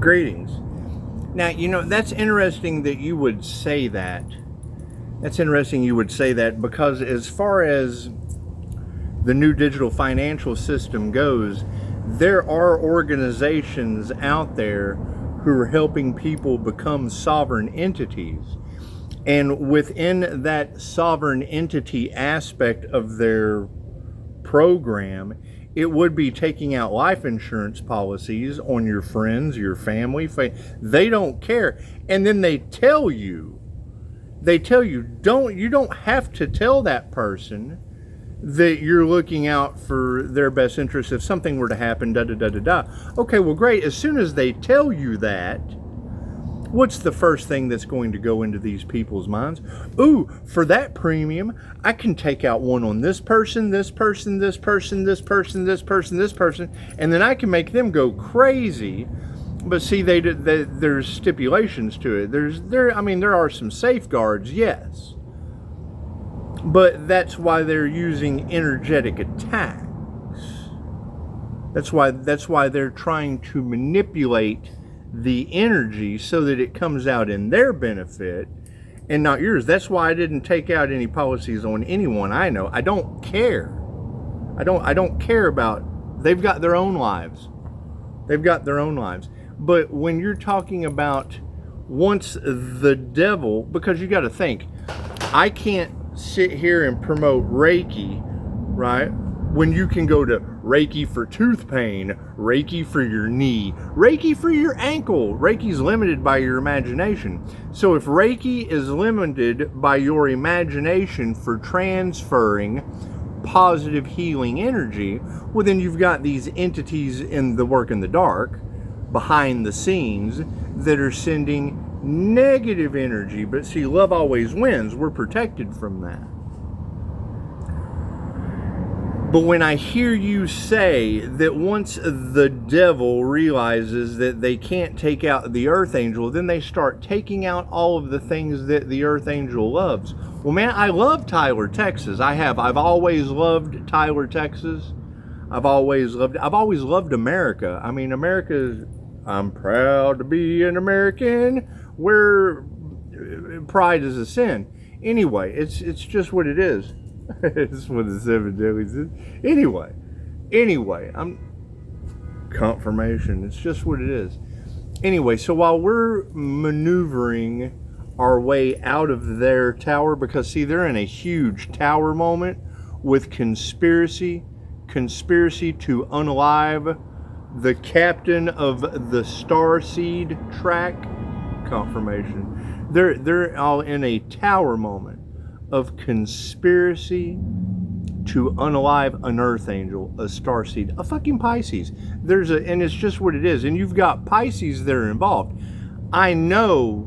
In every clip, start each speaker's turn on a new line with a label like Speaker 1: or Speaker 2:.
Speaker 1: Greetings. Now, you know, that's interesting that you would say that. That's interesting you would say that, because as far as the new digital financial system goes, there are organizations out there who are helping people become sovereign entities. And within that sovereign entity aspect of their program, it would be taking out life insurance policies on your friends, your family. They don't care. And then they tell you, you don't have to tell that person that you're looking out for their best interest if something were to happen, da da da da da. Okay, well, great. As soon as they tell you that, what's the first thing that's going to go into these people's minds? Ooh, for that premium, I can take out one on this person, this person, this person, this person, this person, this person, and then I can make them go crazy. But see, there's stipulations to it. There are some safeguards, yes. But that's why they're using energetic attacks. That's why they're trying to manipulate the energy so that it comes out in their benefit and not yours. That's why I didn't take out any policies on anyone I know. I don't care. I don't care about, they've got their own lives. They've got their own lives. But when you're talking about once the devil, because you got to think, I can't sit here and promote Reiki, right? When you can go to Reiki for tooth pain, Reiki for your knee, Reiki for your ankle. Reiki's limited by your imagination. So if Reiki is limited by your imagination for transferring positive healing energy, well, then you've got these entities in the work in the dark, behind the scenes, that are sending negative energy. But see, love always wins. We're protected from that. But when I hear you say that once the devil realizes that they can't take out the earth angel, then they start taking out all of the things that the earth angel loves. Well, man, I love Tyler, Texas. I've always loved Tyler, Texas. I've always loved America. I mean, I'm proud to be an American, where pride is a sin. Anyway, it's just what it is. It's what the seven deadlies is. Anyway, I'm confirmation. It's just what it is. Anyway, so while we're maneuvering our way out of their tower, because see, they're in a huge tower moment with conspiracy to unalive the captain of the Starseed track. Confirmation. They're all in a tower moment of conspiracy to unalive an earth angel, a starseed, a fucking Pisces. And it's just what it is. And you've got Pisces that are involved. I know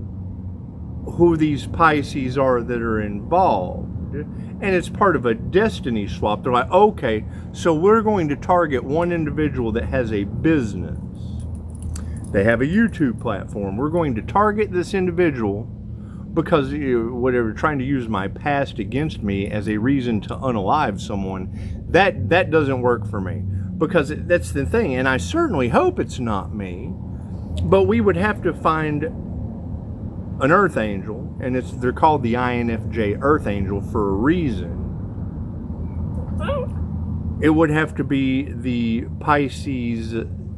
Speaker 1: who these Pisces are that are involved. And it's part of a destiny swap. They're like, okay, so we're going to target one individual that has a business. They have a YouTube platform. We're going to target this individual because trying to use my past against me as a reason to unalive someone, that doesn't work for me, because that's the thing. And I certainly hope it's not me, but we would have to find an earth angel, and they're called the INFJ earth angel for a reason. It would have to be the Pisces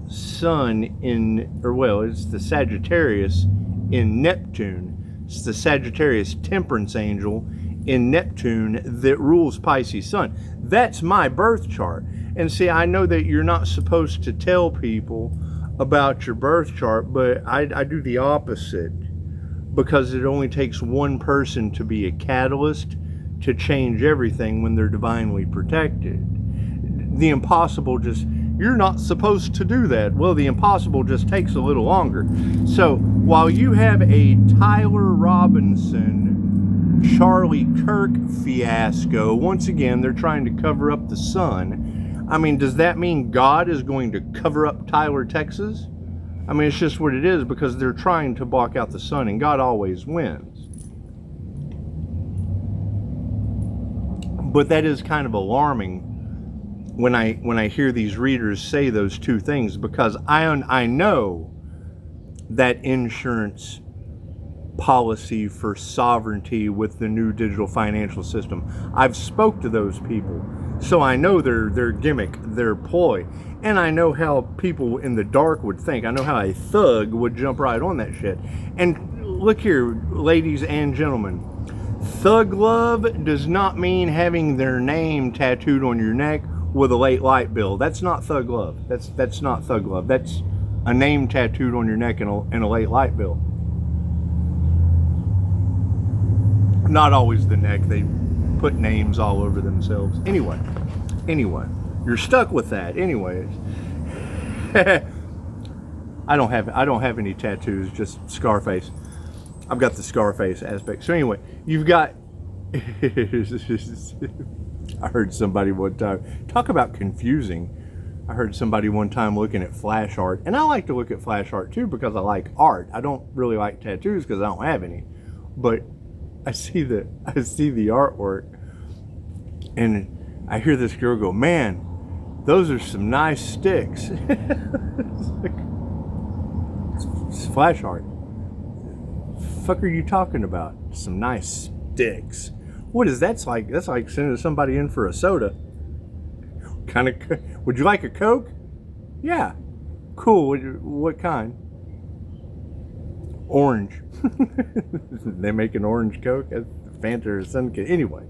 Speaker 1: sun it's the Sagittarius in Neptune. It's the Sagittarius temperance angel in Neptune that rules Pisces sun. That's my birth chart. And see, I know that you're not supposed to tell people about your birth chart, but I do the opposite, because it only takes one person to be a catalyst to change everything when they're divinely protected. The impossible you're not supposed to do that. Well, the impossible just takes a little longer. So while you have a Tyler Robinson, Charlie Kirk fiasco, once again, they're trying to cover up the sun. I mean, does that mean God is going to cover up Tyler, Texas? I mean, it's just what it is, because they're trying to block out the sun, and God always wins. But that is kind of alarming when I hear these readers say those two things, because I know that insurance policy for sovereignty with the new digital financial system. I've spoke to those people, so I know their gimmick, their ploy, and I know how people in the dark would think. I know how a thug would jump right on that shit. And look here, ladies and gentlemen, thug love does not mean having their name tattooed on your neck with a late light bill. That's not thug love. That's not thug love. That's a name tattooed on your neck and a late light bill. Not always the neck. They put names all over themselves. Anyway, you're stuck with that. Anyways, I don't have any tattoos, just Scarface. I've got the Scarface aspect. So anyway, you've got. I heard somebody one time talk about confusing. I heard somebody one time looking at flash art, and I like to look at flash art too because I like art. I don't really like tattoos because I don't have any, but I see the artwork, and I hear this girl go, "Man, those are some nice sticks." It's flash art. Fuck are you talking about? Some nice sticks. What is that like? That's like sending somebody in for a soda. Kind of. Would you like a Coke? Yeah. Cool. What kind? Orange. They make an orange Coke? Fanta or something. Anyway,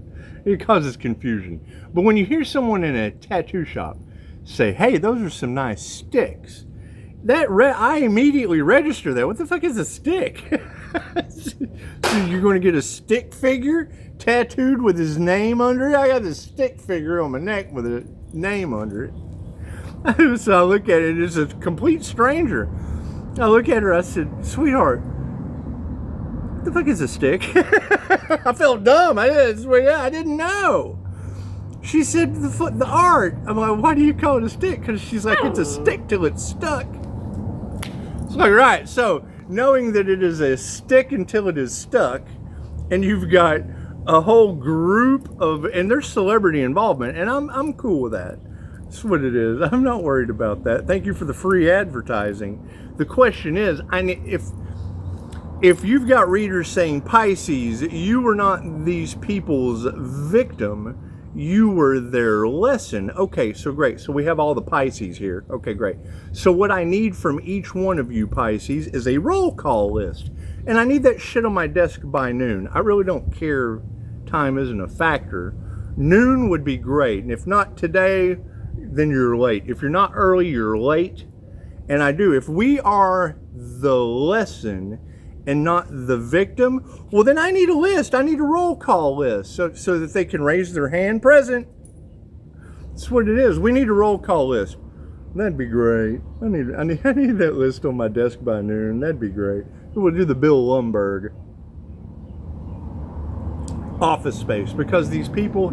Speaker 1: it causes confusion. But when you hear someone in a tattoo shop say, "Hey, those are some nice sticks," I immediately register that. What the fuck is a stick? So you're going to get a stick figure tattooed with his name under it? I got this stick figure on my neck with a name under it. So I look at it, it's a complete stranger. I look at her, I said, "Sweetheart, what the fuck is a stick?" I felt dumb. I didn't know. She said, the art. I'm like, "Why do you call it a stick?" Because she's like, "It's a stick till it's stuck." It's like, right. So knowing that it is a stick until it is stuck, and you've got a whole group and there's celebrity involvement, and I'm cool with that. That's what it is. I'm not worried about that. Thank you for the free advertising. The question is, if you've got readers saying, "Pisces, you were not these people's victim, you were their lesson." Okay, so great. So we have all the Pisces here. Okay, great. So what I need from each one of you Pisces is a roll call list. And I need that shit on my desk by noon. I really don't care. Time isn't a factor. Noon would be great. And if not today, then you're late. If you're not early, you're late. And I do. If we are the lesson and not the victim, well, then I need a list. I need a roll call list so that they can raise their hand. Present. That's what it is. We need a roll call list. That'd be great. I need that list on my desk by noon. That'd be great. We'll do the Bill Lumbergh Office Space, because these people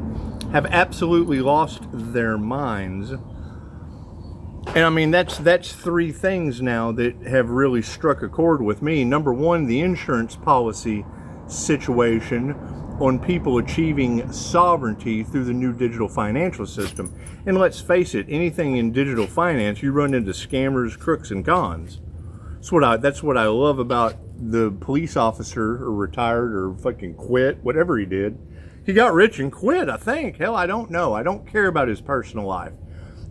Speaker 1: have absolutely lost their minds. And I mean, that's three things now that have really struck a chord with me. Number one, the insurance policy situation on people achieving sovereignty through the new digital financial system. And let's face it, anything in digital finance, you run into scammers, crooks, and cons. That's what I love about the police officer, or retired, or fucking quit, whatever he did. He got rich and quit, I think. Hell, I don't know. I don't care about his personal life.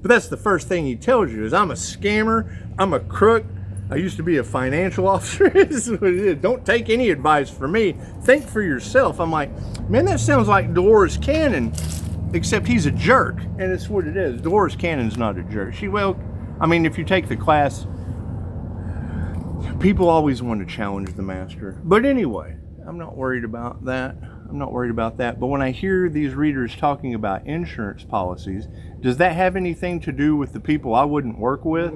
Speaker 1: But that's the first thing he tells you is, "I'm a scammer, I'm a crook, I used to be a financial officer." This is what it is. Don't take any advice from me. Think for yourself. I'm like, man, that sounds like Dolores Cannon, except he's a jerk. And it's what it is. Dolores Cannon's not a jerk. If you take the class, people always want to challenge the master. But anyway, I'm not worried about that. But when I hear these readers talking about insurance policies, does that have anything to do with the people I wouldn't work with?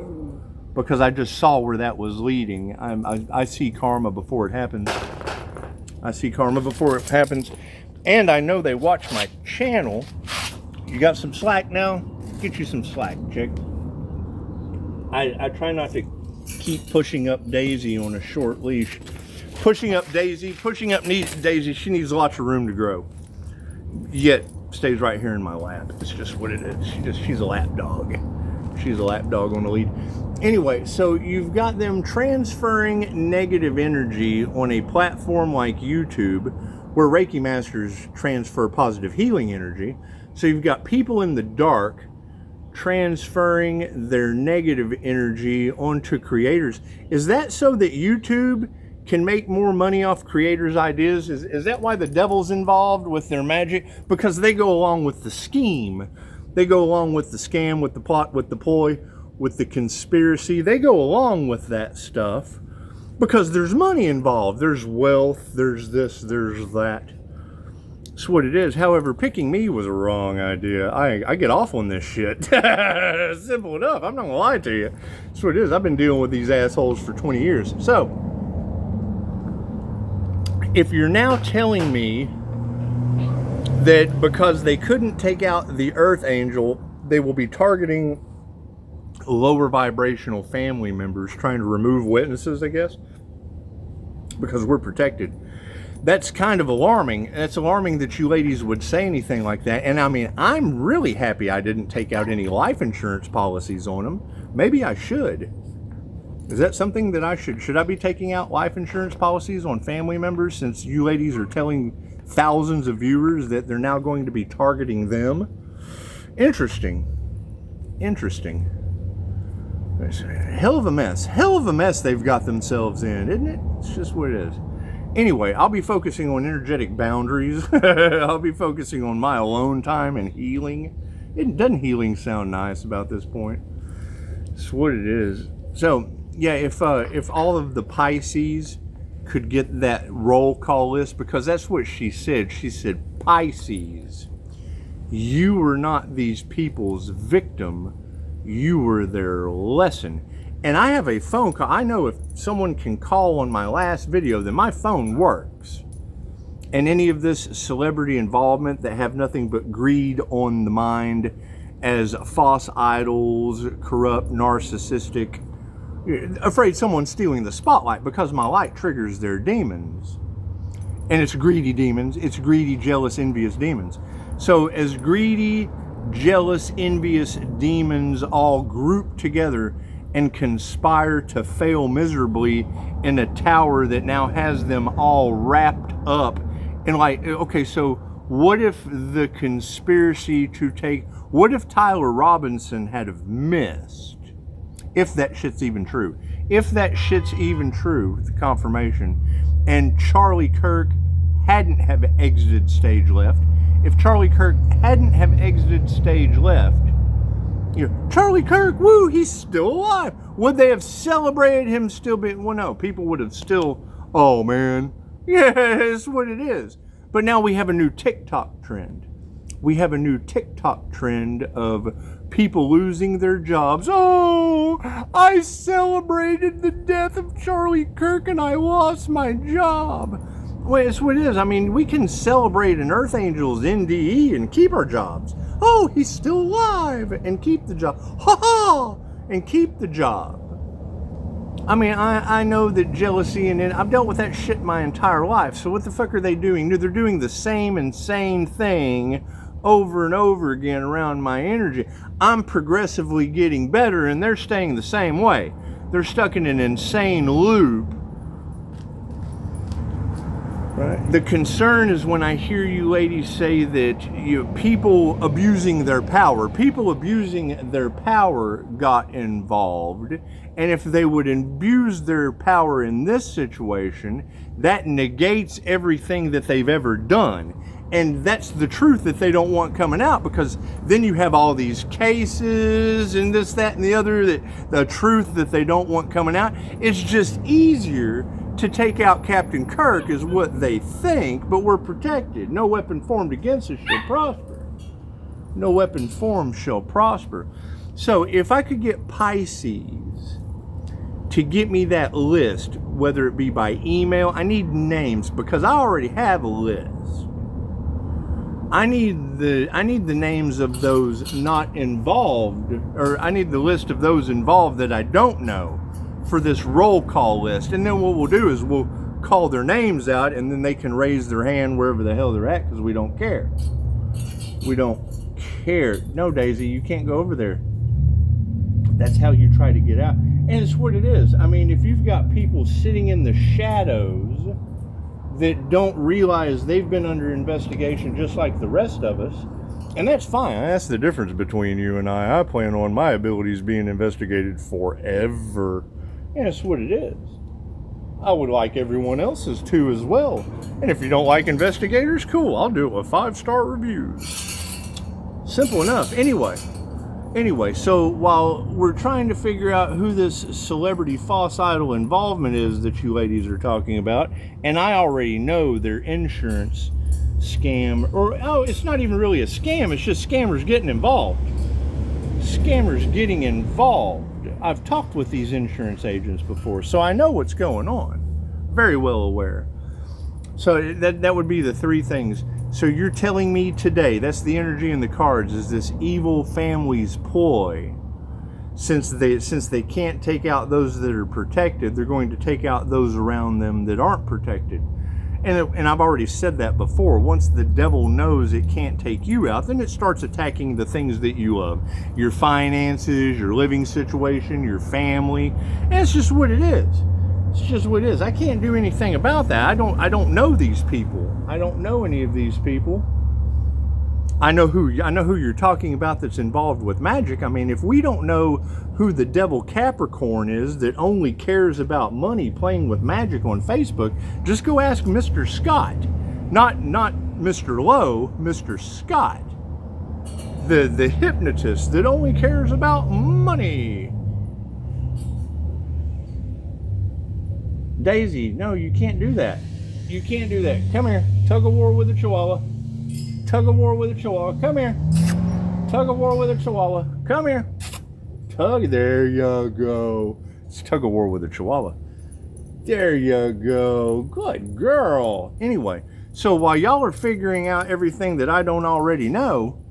Speaker 1: Because I just saw where that was leading. I see karma before it happens. And I know they watch my channel. You got some slack now? Get you some slack, chick. I try not to keep pushing up Daisy on a short leash. Pushing up Daisy, she needs lots of room to grow. Yet stays right here in my lap. It's just what it is. She's a lap dog. She's a lap dog on the lead. Anyway, so you've got them transferring negative energy on a platform like YouTube, where Reiki masters transfer positive healing energy. So you've got people in the dark transferring their negative energy onto creators. Is that so that YouTube can make more money off creators' ideas? Is that why the devil's involved with their magic? Because they go along with the scheme. They go along with the scam, with the plot, with the ploy, with the conspiracy. They go along with that stuff because there's money involved. There's wealth, there's this, there's that. That's what it is. However, picking me was a wrong idea. I get off on this shit. Simple enough. I'm not gonna lie to you. That's what it is. I've been dealing with these assholes for 20 years. So, if you're now telling me that because they couldn't take out the Earth Angel, they will be targeting lower vibrational family members, trying to remove witnesses, I guess, because we're protected. That's kind of alarming. That's alarming that you ladies would say anything like that. And I mean, I'm really happy I didn't take out any life insurance policies on them. Maybe I should. Is that something that I should I be taking out life insurance policies on family members, since you ladies are telling thousands of viewers that they're now going to be targeting them? Interesting. Interesting. Hell of a mess. Hell of a mess they've got themselves in, isn't it? It's just what it is. Anyway, I'll be focusing on energetic boundaries. I'll be focusing on my alone time and healing. Doesn't healing sound nice about this point? It's what it is. So, yeah, if all of the Pisces could get that roll call list, because that's what she said. She said, Pisces, you were not these people's victim. You were their lesson. And I have a phone call. I know if someone can call on my last video, then my phone works. And any of this celebrity involvement that have nothing but greed on the mind as false idols, corrupt, narcissistic, afraid someone's stealing the spotlight, because my light triggers their demons. And it's greedy demons. It's greedy, jealous, envious demons. So as greedy, jealous, envious demons all group together and conspire to fail miserably in a tower that now has them all wrapped up. And like, okay, so what if the conspiracy to take, what if Tyler Robinson had have missed? If that shit's even true. If that shit's even true, the confirmation, and Charlie Kirk hadn't have exited stage left, if Charlie Kirk hadn't have exited stage left, you know, Charlie Kirk, woo, he's still alive. Would they have celebrated him still being, well, no, people would have still, oh man, yeah, that's what it is. But now we have a new TikTok trend. We have a new TikTok trend of people losing their jobs. Oh, I celebrated the death of Charlie Kirk and I lost my job. Well, that's what it is. I mean, we can celebrate an Earth Angel's NDE and keep our jobs. Oh, he's still alive, and keep the job. Ha ha! And keep the job. I mean, I know that jealousy, and I've dealt with that shit my entire life. So what the fuck are they doing? They're doing the same insane thing over and over again around my energy. I'm progressively getting better, and they're staying the same way. They're stuck in an insane loop. Right. The concern is when I hear you ladies say that people abusing their power got involved. And if they would abuse their power in this situation, that negates everything that they've ever done. And that's the truth that they don't want coming out, because then you have all these cases and this, that, and the other, that the truth that they don't want coming out. It's just easier to take out Captain Kirk is what they think, but we're protected. No weapon formed against us shall prosper. No weapon formed shall prosper. So if I could get Pisces to get me that list, whether it be by email, I need names because I already have a list. I need the names of those not involved, or I need the list of those involved that I don't know, for this roll call list. And then what we'll do is we'll call their names out, and then they can raise their hand wherever the hell they're at, because we don't care. We don't care. No, Daisy, you can't go over there. That's how you try to get out. And it's what it is. I mean, if you've got people sitting in the shadows that don't realize they've been under investigation just like the rest of us, and that's fine. That's the difference between you and I. I plan on my abilities being investigated forever. And that's what it is. I would like everyone else's too as well. And if you don't like investigators, cool. I'll do it with 5-star reviews. Simple enough. Anyway, so while we're trying to figure out who this celebrity false idol involvement is that you ladies are talking about, and I already know their insurance scam, or it's not even really a scam, it's just scammers getting involved. Scammers getting involved. I've talked with these insurance agents before, so I know what's going on. Very well aware. So that would be the three things. So you're telling me today, that's the energy in the cards, is this evil family's ploy. Since they can't take out those that are protected, they're going to take out those around them that aren't protected. And I've already said that before. Once the devil knows it can't take you out, then it starts attacking the things that you love. Your finances, your living situation, your family. And it's just what it is. It's just what it is. I can't do anything about that. I don't know these people. I don't know any of these people. I know who you're talking about that's involved with magic. I mean, if we don't know who the devil Capricorn is that only cares about money playing with magic on Facebook, just go ask Mr. Scott. Not Mr. Lowe, Mr. Scott. The hypnotist that only cares about money. Daisy, no, you can't do that. You can't do that. Come here. Tug of war with a chihuahua. Tug of war with a chihuahua. Come here. Tug of war with a chihuahua. Come here. Tug. There you go. It's tug of war with a chihuahua. There you go. Good girl. Anyway, so while y'all are figuring out everything that I don't already know,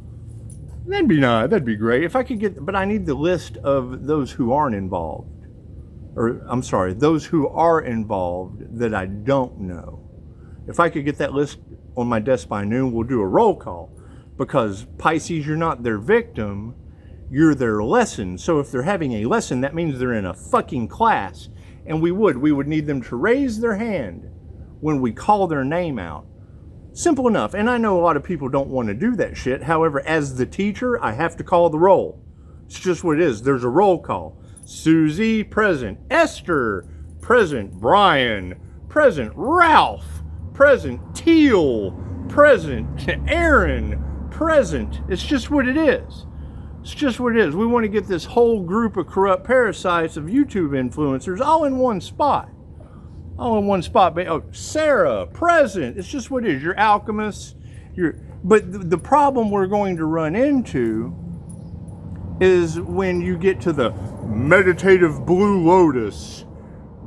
Speaker 1: that'd be nice. That'd be great. If I could get, but I need the list of those who aren't involved. Or, I'm sorry, those who are involved that I don't know. If I could get that list on my desk by noon, we'll do a roll call. Because Pisces, you're not their victim, you're their lesson. So if they're having a lesson, that means they're in a fucking class. And we would need them to raise their hand when we call their name out. Simple enough. And I know a lot of people don't want to do that shit. However, as the teacher, I have to call the roll. It's just what it is. There's a roll call. Susie, present. Esther, present. Brian, present. Ralph, present. Teal, present. Aaron, present. It's just what it is. It's just what it is. We want to get this whole group of corrupt parasites of YouTube influencers all in one spot. All in one spot. Oh, Sarah, present. It's just what it is. You're alchemists. But the problem we're going to run into is when you get to the meditative blue lotus,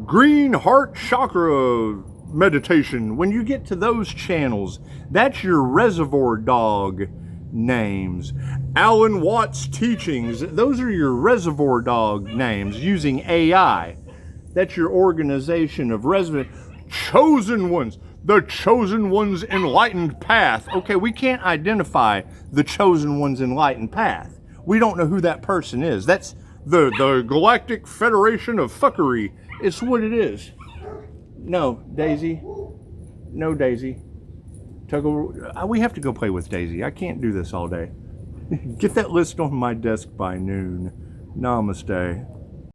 Speaker 1: green heart chakra meditation. When you get to those channels, that's your reservoir dog names. Alan Watts teachings, those are your reservoir dog names using AI. That's your organization of resident chosen ones. The chosen one's enlightened path. Okay, we can't identify the chosen one's enlightened path. We don't know who that person is. That's the Galactic Federation of Fuckery. It's what it is. No, Daisy. No, Daisy. We have to go play with Daisy. I can't do this all day. Get that list on my desk by noon. Namaste.